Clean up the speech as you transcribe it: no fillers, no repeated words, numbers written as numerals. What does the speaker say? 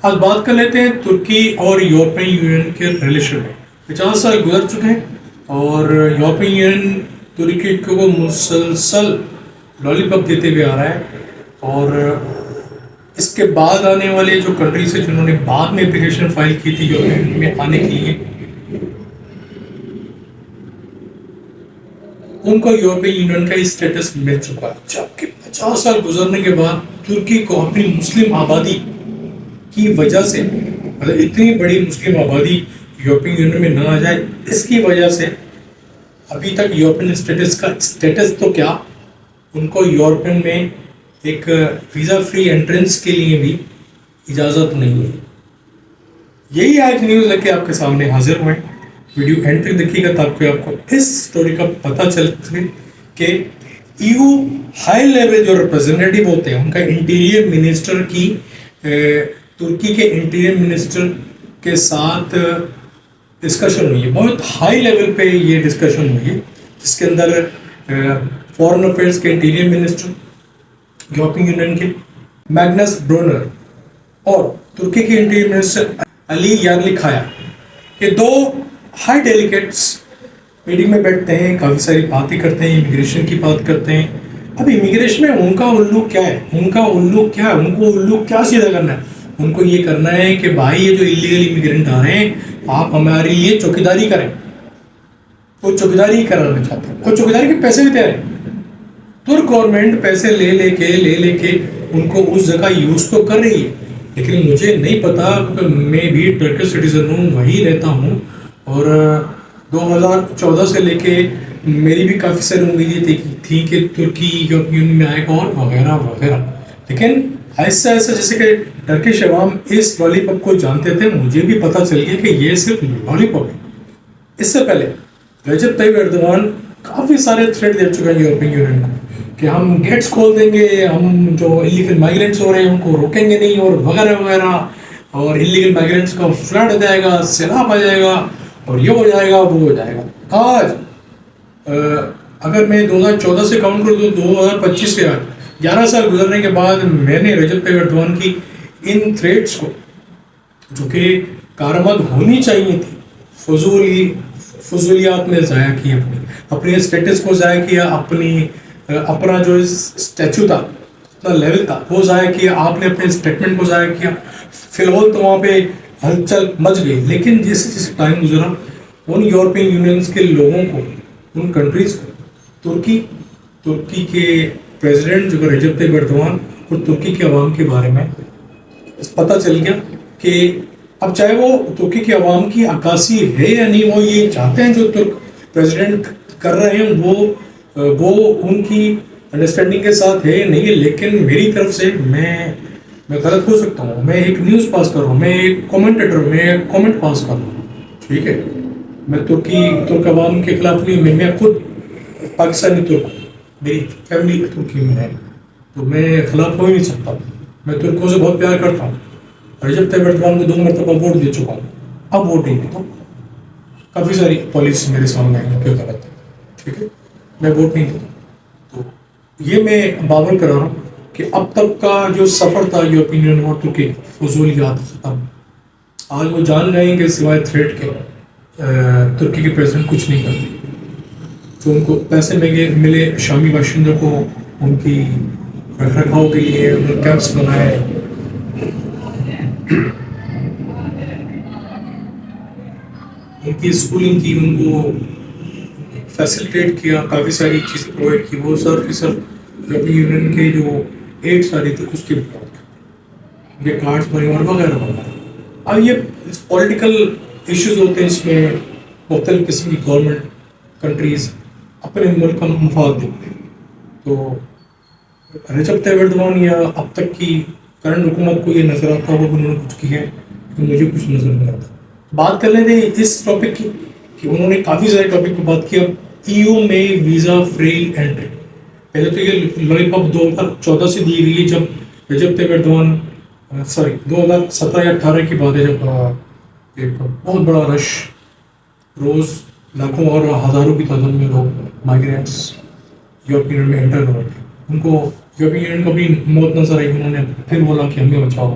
آج بات کر لیتے ہیں ترکی اور یورپین یونین کے ریلیشن میں. 50 سال گزر چکے ہیں اور یورپین یونین ترکی کو مسلسل لالی پاپ دیتے ہوئے آ رہا ہے. اور اس کے بعد آنے والے جو کنٹریز ہیں جنہوں نے بعد میں اپلیکیشن فائل کی تھی یورپین یونین میں آنے کے لیے، ان کو یورپین یونین کا اسٹیٹس مل چکا ہے. جبکہ 50 سال گزرنے کے بعد ترکی کو اپنی مسلم آبادی کی وجہ سے، مطلب اتنی بڑی مسلم آبادی یورپین یونین میں نہ آ جائے، اس کی وجہ سے ابھی تک یورپین اسٹیٹس تو کیا، ان کو یورپین میں ایک ویزا فری انٹرنس کے لیے بھی اجازت نہیں ہے. یہی آج نیوز لے کے آپ کے سامنے حاضر ہوئے. ویڈیو اینڈ تک دیکھیے گا تاکہ آپ کو اس سٹوری کا پتہ چل سکے کہ ایو ہائی لیول جو ریپرزینٹیو ہوتے ہیں ان کا انٹیریئر منسٹر کی ترکی کے انٹیریئر منسٹر کے ساتھ ڈسکشن ہوئی ہے. بہت ہائی لیول پہ یہ ڈسکشن ہوئی ہے، جس کے اندر فورن افیئرس کے انٹیریئر منسٹر یورپین یونین کے میگنس برونر اور ترکی کے انٹیریئر منسٹر علی یارلیکھایا، یہ دو ہائی ڈیلیگیٹس میٹنگ میں بیٹھتے ہیں، کافی ساری باتیں کرتے ہیں، امیگریشن کی بات کرتے ہیں. اب امیگریشن میں ان کا الو کیا ہے، ان کو الو کیا سیدھا کرنا ہے. ان کو یہ کرنا ہے کہ بھائی یہ جو انلیگل امیگرینٹ آ رہے ہیں آپ ہمارے لیے چوکیداری کریں. وہ چوکیداری ہی کرانا چاہتے ہیں اور چوکیداری کے پیسے بھی دے رہے ہیں. ترک گورنمنٹ پیسے لے لے کے ان کو اس جگہ یوز تو کر رہی ہے، لیکن مجھے نہیں پتا کیونکہ میں بھی ٹرکش سٹیزن ہوں، وہیں رہتا ہوں، اور 2014 سے لے کے میری بھی کافی ساری امیدیں تھی کہ ترکی یورپین یونین میں آئے گا اور وغیرہ وغیرہ. لیکن ایسا جیسے کہ ٹرکش عوام اس لالی پاپ کو جانتے تھے، مجھے بھی پتہ چل گیا کہ یہ صرف لالی پاپ ہے. اس سے پہلے رجب طیب ایردوان کافی سارے تھریٹ دے چکے ہیں یورپین یونین کو کہ ہم گیٹس کھول دیں گے، ہم جو انلیگل مائیگرینٹس ہو رہے ہیں ان کو روکیں گے نہیں، اور وغیرہ وغیرہ، اور انلیگل مائیگرینٹس کا فلڈ آ جائے گا، سیلاب آ جائے گا، اور یہ ہو جائے گا وہ ہو جائے گا. آج اگر میں 2014 سے کاؤنٹ کروں تو 2025 سے آج 11 سال گزرنے کے بعد میں نے رجب طیب ایردوان کی ان تھریٹس کو، جو کہ کارآمد ہونی چاہیے تھی، فضولیات میں ضائع کی، اپنے اسٹیٹس کو ضائع کیا، اپنا جو اسٹیچو تھا، اپنا لیول تھا وہ ضائع کیا، آپ نے اپنے اسٹیٹمنٹ کو ضائع کیا. فی الحال تو وہاں پہ ہلچل مچ گئی، لیکن جیسے ٹائم گزرا ان یورپین یونینس کے لوگوں کو، ان کنٹریز کو، ترکی کے پریزیڈنٹ جو رجب طیب ایردوان اور ترکی کے عوام کے بارے میں پتہ چل گیا کہ اب چاہے وہ ترکی کے عوام کی عکاسی ہے یا نہیں، وہ یہ چاہتے ہیں جو ترک پریزیڈنٹ کر رہے ہیں وہ ان کی انڈرسٹینڈنگ کے ساتھ ہے یا نہیں ہے. لیکن میری طرف سے میں غلط ہو سکتا ہوں، میں ایک نیوز پاس کر رہا ہوں، میں ایک کومنٹیٹر ہوں، میں ایک کومنٹ پاس کر رہا ہوں، ٹھیک ہے. میں ترک عوام کے خلاف نہیں، میں خود پاکستانی ترک ہوں، میری فیملی ترکی میں ہے، تو میں خلاف ہو ہی نہیں سکتا. میں ترکوں سے بہت پیار کرتا ہوں. رجب طیب ایردوان کو 2 مرتبہ ووٹ دے چکا ہوں، اب ووٹ نہیں دیتا. کافی ساری پالیسی میرے سامنے ہے کہ غلط ہے، ٹھیک ہے، میں ووٹ نہیں دیتا. تو یہ میں باور کرا رہا ہوں کہ اب تک کا جو سفر تھا یورپین یونین اور ترکی، فضولیات ختم. آج وہ جان رہے ہیں کہ سوائے تھریٹ کے ترکی کے پریزیڈنٹ کچھ نہیں کرتے. جو ان کو پیسے ملے شامی باشندوں کو ان کی رکھ رکھاؤ کے لیے، انہوں کیمپس بنائے، ان کی اسکولنگ کی، ان کو فیسیلیٹیٹ کیا، کافی ساری چیز پرووائڈ کی. وہ صرف یورپین یونین کے جو ایڈس آ رہی تھی اس کی بات، یہ کارڈس بنے اور وغیرہ وغیرہ. اب یہ پولیٹیکل ایشوز ہوتے ہیں، اس میں مختلف قسم کی گورنمنٹ کنٹریز اپنے ملک کا مفاد دیکھتے ہیں. تو رجب طیب ایردوان یا اب تک کی کرنٹ حکومت کو یہ نظر آتا ہوگا کہ انہوں نے کچھ کیا ہے، لیکن مجھے کچھ نظر نہیں آتا. بات کر لیتے ہیں اس ٹاپک کی کہ انہوں نے کافی سارے ٹاپک پر بات کی. اب ایو میں ویزا فری انٹری، پہلے تو یہ لالی پاپ 2014 سے دی گئی ہے، جب رجب طیب ایردوان 2017 یا 18 کی بات ہے، جب ایک بہت بڑا رش، روز لاکھوں اور ہزاروں کی تعداد میں لوگ مائیگرینٹس یورپین یونین میں انٹر کر رہے تھے. ان کو یورپین یونین کو بھی موت نظر آئی، انہوں نے پھر بولا کہ ہمیں بچاؤ.